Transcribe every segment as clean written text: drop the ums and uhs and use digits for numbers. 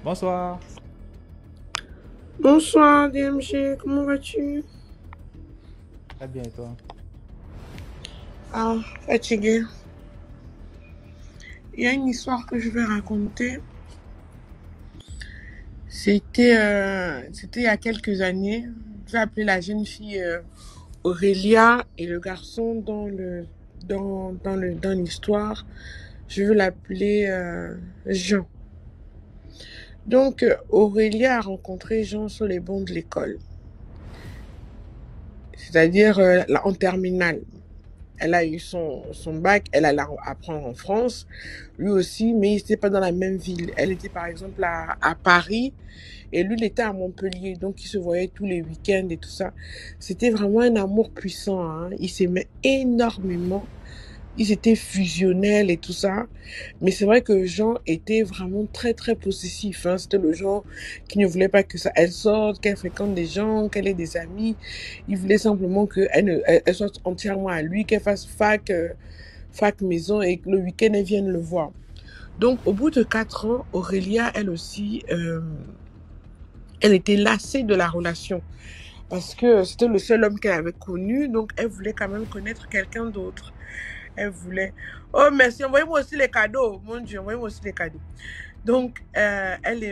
Bonsoir. Bonsoir DMG, comment vas-tu? Très bien, et toi? Ah, fatiguée. Il y a une histoire que je vais raconter. C'était il y a quelques années. J'ai appelé la jeune fille Aurélia et le garçon dans l'histoire. Je veux l'appeler Jean. Donc Aurélia a rencontré Jean sur les bancs de l'école, c'est-à-dire en terminale. Elle a eu son bac, elle allait apprendre en France, lui aussi, mais ils n'étaient pas dans la même ville. Elle était par exemple à Paris et lui, il était à Montpellier, donc ils se voyaient tous les week-ends et tout ça. C'était vraiment un amour puissant, hein. Ils s'aimaient énormément. Ils étaient fusionnels et tout ça. Mais c'est vrai que Jean était vraiment très, très possessif, hein. C'était le genre qui ne voulait pas que ça, elle sorte, qu'elle fréquente des gens, qu'elle ait des amis. Il voulait simplement elle soit entièrement à lui, qu'elle fasse fac maison et que le week-end, elle vienne le voir. Donc, au bout de 4 ans, Aurélia, elle aussi, elle était lassée de la relation parce que c'était le seul homme qu'elle avait connu, donc elle voulait quand même connaître quelqu'un d'autre. Elle voulait... Oh, merci, envoyez-moi aussi les cadeaux. Mon Dieu, envoyez-moi aussi les cadeaux. Donc, elle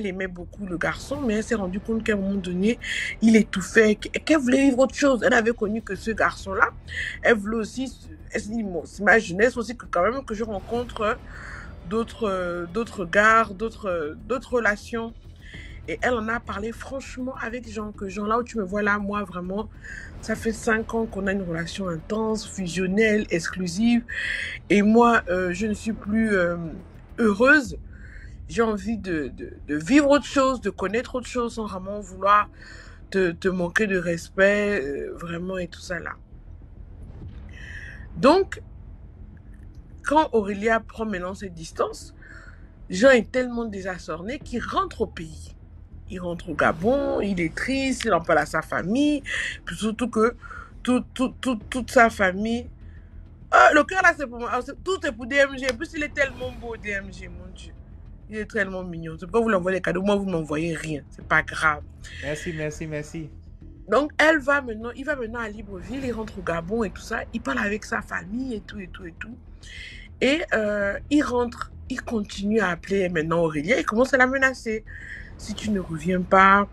aimait beaucoup le garçon, mais elle s'est rendue compte qu'à un moment donné, il étouffait, qu'elle voulait vivre autre chose. Elle avait connu que ce garçon-là. Elle voulait aussi, elle s'est dit, bon, c'est ma jeunesse aussi, que quand même que je rencontre d'autres gars, d'autres relations. Et elle en a parlé franchement avec Jean, que Jean, là où tu me vois là, moi vraiment, ça fait 5 ans qu'on a une relation intense, fusionnelle, exclusive. Et moi, je ne suis plus heureuse. J'ai envie de vivre autre chose, de connaître autre chose sans vraiment vouloir te manquer de respect, vraiment, et tout ça là. Donc, quand Aurélia prend maintenant cette distance, Jean est tellement désarçonné qu'il rentre au pays. Il rentre au Gabon, il est triste, il en parle à sa famille, puis surtout que toute sa famille... Ah, le cœur là, c'est pour moi. Ah, tout est pour DMG. En plus, il est tellement beau, DMG, mon Dieu. Il est tellement mignon. C'est pourquoi vous l'envoyez des cadeaux. Moi, vous ne m'envoyez rien. C'est pas grave. Merci, merci, merci. Donc, il va maintenant à Libreville, il rentre au Gabon et tout ça. Il parle avec sa famille et tout, et tout, et tout. Et il rentre, il continue à appeler maintenant Aurélia. Il commence à la menacer. Si tu ne reviens pas,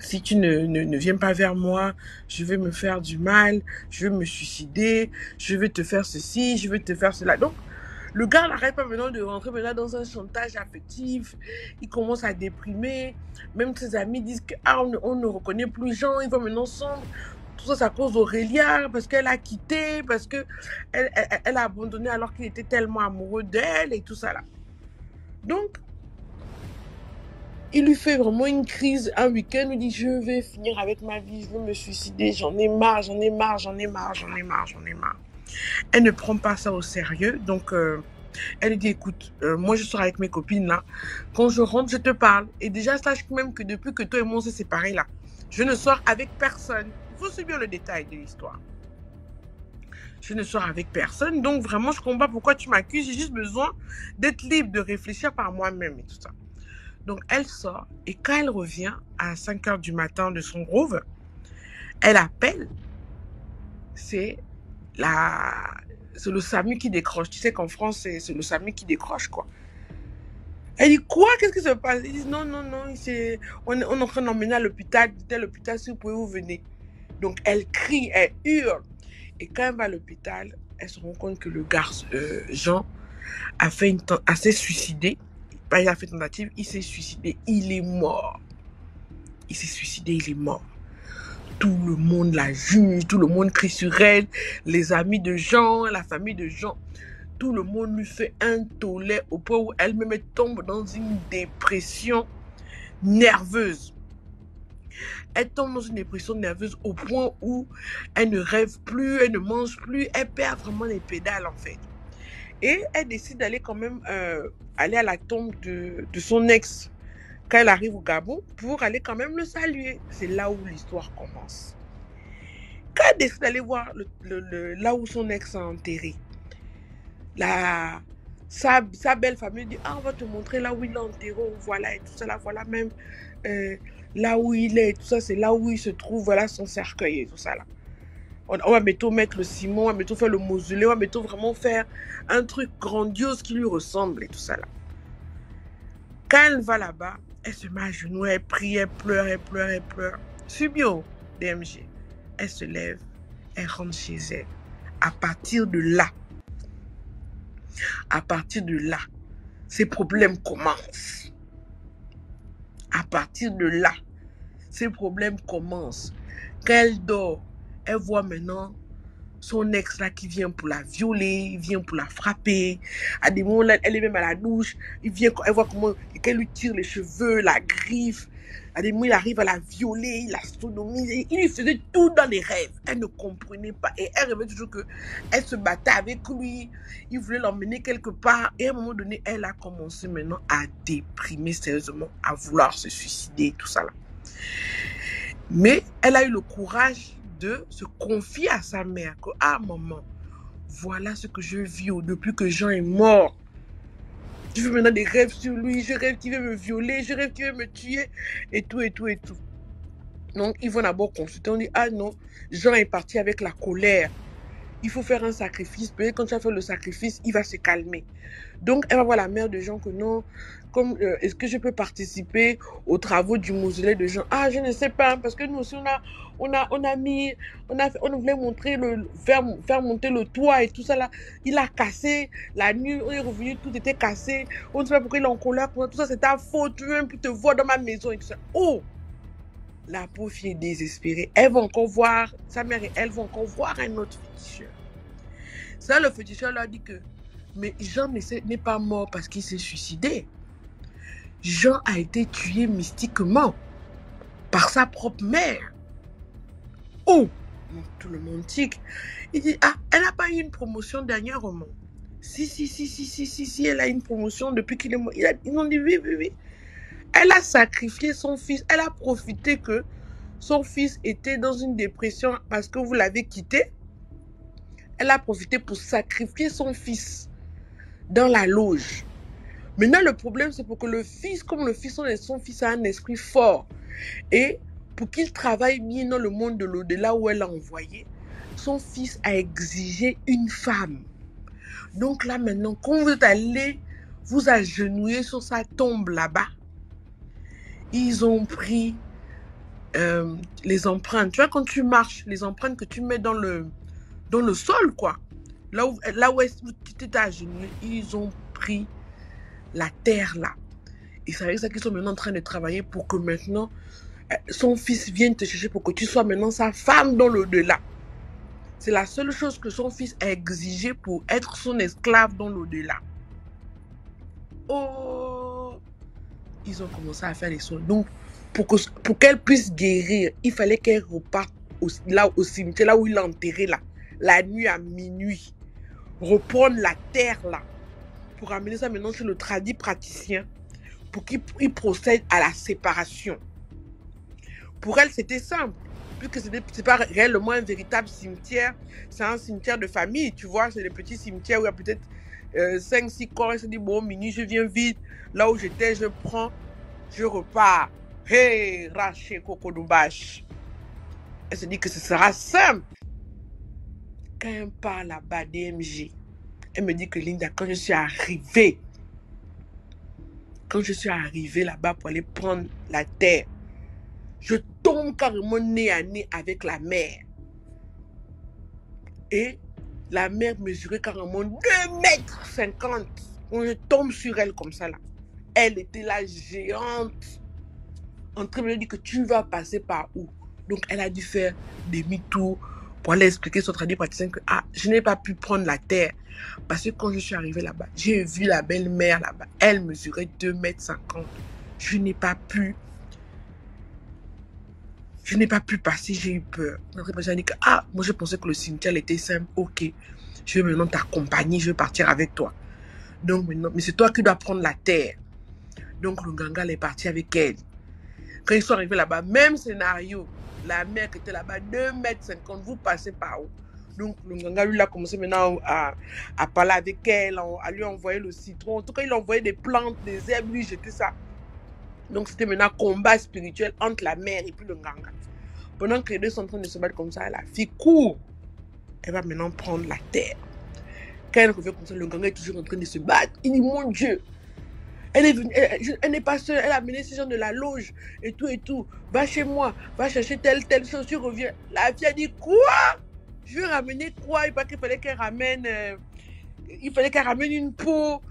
si tu ne viens pas vers moi, je vais me faire du mal, je vais me suicider, je vais te faire ceci, je vais te faire cela. Donc, le gars n'arrête pas maintenant de rentrer maintenant dans un chantage affectif. Il commence à déprimer. Même ses amis disent que on ne reconnaît plus Jean, il va maintenant sombre. Tout ça, c'est à cause d'Aurélia, parce qu'elle a quitté, parce que elle a abandonné alors qu'il était tellement amoureux d'elle et tout ça là. Donc, il lui fait vraiment une crise un week-end. Il dit, je vais finir avec ma vie, je vais me suicider, j'en ai marre, j'en ai marre, j'en ai marre, j'en ai marre, j'en ai marre. Elle ne prend pas ça au sérieux, donc elle lui dit, écoute, moi je serai avec mes copines là, quand je rentre, je te parle. Et déjà, sache même que depuis que toi et moi on s'est séparés là, je ne sors avec personne. Il faut suivre le détail de l'histoire. Je ne sors avec personne, donc vraiment je ne comprends pas pourquoi tu m'accuses, j'ai juste besoin d'être libre, de réfléchir par moi-même et tout ça. Donc, elle sort et quand elle revient à 5 heures du matin de son groove, elle appelle. C'est la... c'est le SAMU qui décroche. Tu sais qu'en France, c'est le SAMU qui décroche, quoi. Elle dit, quoi? Qu'est-ce qui se passe? Ils disent, non, non, non, on est en train d'emmener à l'hôpital. Dites à l'hôpital, si vous pouvez, vous venez. Donc, elle crie, elle hurle. Et quand elle va à l'hôpital, elle se rend compte que le garçon, Jean, s'est suicidé. Il a fait tentative, il s'est suicidé. Il est mort. Il s'est suicidé, il est mort. Tout le monde la juge, tout le monde crie sur elle, les amis de Jean, la famille de Jean, tout le monde lui fait un tollé au point où elle-même tombe dans une dépression nerveuse. Elle tombe dans une dépression nerveuse au point où elle ne rêve plus, elle ne mange plus, elle perd vraiment les pédales en fait. Et elle décide d'aller quand même aller à la tombe de son ex quand elle arrive au Gabon pour aller quand même le saluer. C'est là où l'histoire commence. Quand elle décide d'aller voir là où son ex a enterré, la, sa belle famille dit, ah, on va te montrer là où il est enterré, voilà, et tout ça, là, voilà même là où il est, et tout ça, c'est là où il se trouve, voilà son cercueil et tout ça, là. On va bientôt mettre le ciment, on va bientôt faire le mausolée, on va bientôt vraiment faire un truc grandiose qui lui ressemble et tout ça, là. Quand elle va là-bas, elle se met à genoux, elle prie, elle pleure, elle pleure, elle pleure. Subio, DMG, elle se lève, elle rentre chez elle. À partir de là, ses problèmes commencent. À partir de là, ses problèmes commencent. Quand elle dort, elle voit maintenant son ex là qui vient pour la violer, il vient pour la frapper. À des moments là, elle est même à la douche, elle voit comment qu'elle lui tire les cheveux, la griffe. À des moments, il arrive à la violer, il la sodomise, il lui faisait tout dans les rêves. Elle ne comprenait pas et elle rêvait toujours que elle se battait avec lui, il voulait l'emmener quelque part. Et à un moment donné, elle a commencé maintenant à déprimer sérieusement, à vouloir se suicider, tout ça là. Mais elle a eu le courage de se confier à sa mère que, ah maman, voilà ce que je vis depuis que Jean est mort. Je fais maintenant des rêves sur lui, je rêve qu'il veut me violer, je rêve qu'il veut me tuer, et tout, et tout, et tout. Donc, ils vont d'abord consulter, on dit, ah non, Jean est parti avec la colère. Il faut faire un sacrifice, peut-être quand tu vas faire le sacrifice, il va se calmer. Donc, elle va voir la mère de Jean que non, comme est-ce que je peux participer aux travaux du mausolée de Jean? Ah, je ne sais pas, parce que nous aussi, on voulait montrer faire monter le toit et tout ça là. Il a cassé, la nuit, on est revenu, tout était cassé. On ne sait pas pourquoi il est en colère, tout ça, c'est ta faute, tu veux même plus te voir dans ma maison et tout ça. Oh! La pauvre fille est désespérée. Elle va encore voir, sa mère et elle vont encore voir un autre féticheur. Ça, le féticheur leur dit que, mais Jean n'est pas mort parce qu'il s'est suicidé. Jean a été tué mystiquement par sa propre mère. Oh! Tout le monde tique. Il dit, ah, elle n'a pas eu une promotion dernièrement. Si, elle a une promotion depuis qu'il est mort. Ils ont dit, oui. Elle a sacrifié son fils. Elle a profité que son fils était dans une dépression parce que vous l'avez quitté. Elle a profité pour sacrifier son fils dans la loge. Maintenant, le problème, c'est pour que le fils, comme le fils, son fils a un esprit fort. Et pour qu'il travaille bien dans le monde de l'au-delà où elle l'a envoyé, son fils a exigé une femme. Donc là, maintenant, quand vous êtes allé vous agenouiller sur sa tombe là-bas, ils ont pris les empreintes. Tu vois, quand tu marches, les empreintes que tu mets dans le sol, quoi. Là où tu t'es agenouillé, ils ont pris la terre là. Et c'est avec ça qu'ils sont maintenant en train de travailler pour que maintenant son fils vienne te chercher pour que tu sois maintenant sa femme dans l'au-delà. C'est la seule chose que son fils a exigé pour être son esclave dans l'au-delà. Oh! Ils ont commencé à faire les soins. Donc, pour qu'elle puisse guérir, il fallait qu'elle reparte au cimetière, là où il l'a enterré, là, la nuit à minuit. Reprendre la terre, là, pour amener ça maintenant chez le tradit praticien, pour qu'il procède à la séparation. Pour elle, c'était simple, puisque ce n'est pas réellement un véritable cimetière, c'est un cimetière de famille, tu vois, c'est des petits cimetières où il y a peut-être 5-6 corps, elle se dit, bon, minuit, je viens vite, là où j'étais, je prends, je repars. Hey, Raché Kokodoubache. Elle se dit que ce sera simple. Quand elle part là-bas, DMG, elle me dit que Linda, quand je suis arrivée là-bas pour aller prendre la terre, je tombe carrément nez à nez avec la mer. Et la mer mesurait carrément 2,50 m. Je tombe sur elle comme ça là. Elle était la géante. En train de me dire que tu vas passer par où? Donc elle a dû faire demi-tour pour aller expliquer son tradit praticien que je n'ai pas pu prendre la terre. Parce que quand je suis arrivée là-bas, j'ai vu la belle-mère là-bas. Elle mesurait 2,50 m. Je n'ai pas pu passer, j'ai eu peur. Notre président a dit que, moi je pensais que le cimetière était simple. Ok, je vais maintenant t'accompagner, je vais partir avec toi. Donc maintenant, mais c'est toi qui dois prendre la terre. Donc le Gangal est parti avec elle. Quand ils sont arrivés là-bas, même scénario, la mère qui était là-bas, 2,50 m, vous passez par où? Donc, le Nganga, lui, il a commencé maintenant à parler avec elle, à lui envoyer le citron. En tout cas, il envoyait des plantes, des herbes, lui jetait ça. Donc, c'était maintenant combat spirituel entre la mère et puis le Nganga. Pendant que les deux sont en train de se battre comme ça, la fille court. Elle va maintenant prendre la terre. Quand elle revient comme ça, le Nganga est toujours en train de se battre. Il dit, mon Dieu, elle est venue, elle n'est pas seule, elle a amené ces gens de la loge et tout et tout. Va chez moi, va chercher telle chose, tu reviens. La fille a dit, quoi? Je vais ramener quoi? Il fallait qu'elle ramène, une peau,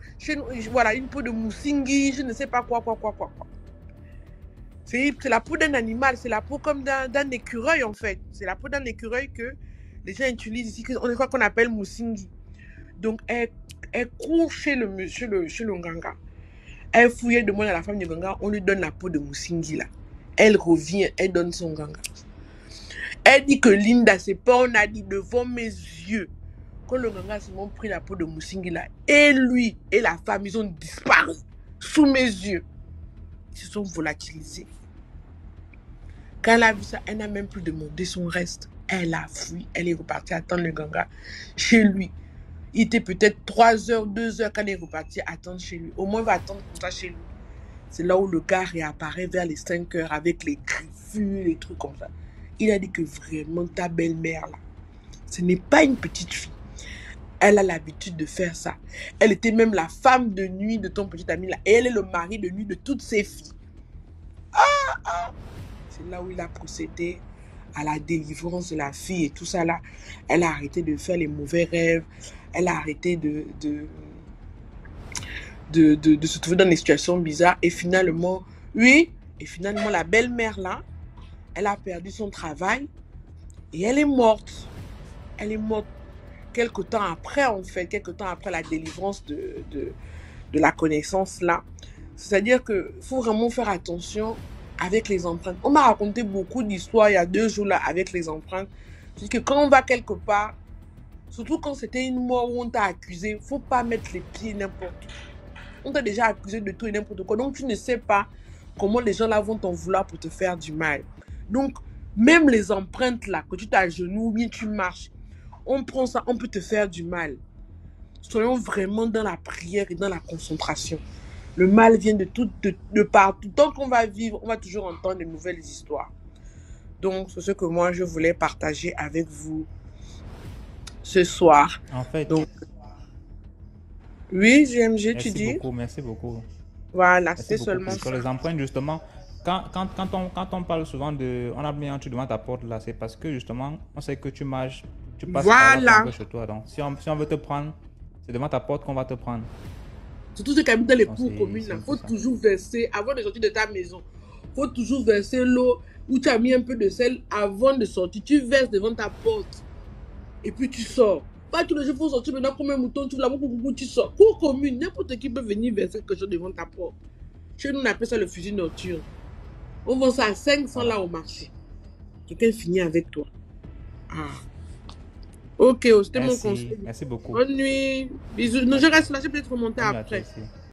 voilà, une peau de moussingi, je ne sais pas quoi. C'est la peau d'un animal, c'est la peau comme d'un écureuil en fait. C'est la peau d'un écureuil que les gens utilisent ici, qu'on appelle moussingi. Donc elle court chez le Nganga. Elle fouille, elle demande à la femme du Nganga, on lui donne la peau de moussingi là. Elle revient, elle donne son Nganga. Elle dit que Linda, c'est pas, on a dit devant mes yeux. Quand le Nganga a seulement pris la peau de moussingi là, et lui et la femme, ils ont disparu sous mes yeux. Ils se sont volatilisés. Quand elle a vu ça, elle n'a même plus demandé son reste. Elle a fui, elle est repartie attendre le Nganga chez lui. Il était peut-être 3 heures, 2 heures quand elle est repartie attendre chez lui. Au moins, il va attendre comme ça chez lui. C'est là où le gars réapparaît vers les 5 heures avec les griffures, les trucs comme ça. Il a dit que vraiment, ta belle-mère là, ce n'est pas une petite fille. Elle a l'habitude de faire ça. Elle était même la femme de nuit de ton petit ami là. Et elle est le mari de nuit de toutes ses filles. C'est là où il a procédé à la délivrance de la fille et tout ça là. Elle a arrêté de faire les mauvais rêves. Elle a arrêté de se trouver dans des situations bizarres. Et finalement, la belle-mère là, elle a perdu son travail et elle est morte. Elle est morte quelque temps après, en fait, quelque temps après la délivrance de la connaissance là. C'est-à-dire qu'il faut vraiment faire attention avec les empreintes. On m'a raconté beaucoup d'histoires il y a 2 jours là avec les empreintes. C'est que quand on va quelque part, surtout quand c'était une mort où on t'a accusé, il ne faut pas mettre les pieds n'importe où. On t'a déjà accusé de tout et n'importe quoi. Donc tu ne sais pas comment les gens là vont t'en vouloir pour te faire du mal. Donc même les empreintes là, que tu t'agenouilles ou bien tu marches, on prend ça, on peut te faire du mal. Soyons vraiment dans la prière et dans la concentration. Le mal vient de partout. Tant qu'on va vivre, on va toujours entendre de nouvelles histoires. Donc, c'est ce que moi, je voulais partager avec vous ce soir. En fait, Donc, oui, GMG, tu dis? merci beaucoup. Voilà, Merci c'est beaucoup. seulement Sur ça. les empreintes, justement, quand on parle souvent de on a mis un truc devant ta porte là, c'est parce que justement, on sait que tu marches, tu passes par là pour aller chez toi. Donc, si on veut te prendre, c'est devant ta porte qu'on va te prendre. Surtout ceux qui habitent dans les Donc, cours communes, il faut ça. toujours verser, avant de sortir de ta maison, il faut toujours verser l'eau où tu as mis un peu de sel avant de sortir. Tu verses devant ta porte et puis tu sors. Pas tous les jours, il faut sortir maintenant comme un mouton, tu ouvres la boucle, tu sors. Cours commune, n'importe qui peut venir verser quelque chose devant ta porte. Chez nous, on appelle ça le fusil nocturne. On vend ça à 500 là au marché. Quelqu'un finit avec toi. Ah. Ok, c'était mon conseil. Merci beaucoup. Bonne nuit. Bisous. Non, je reste là, je vais peut-être remonter Bonne nuit à toi après. aussi.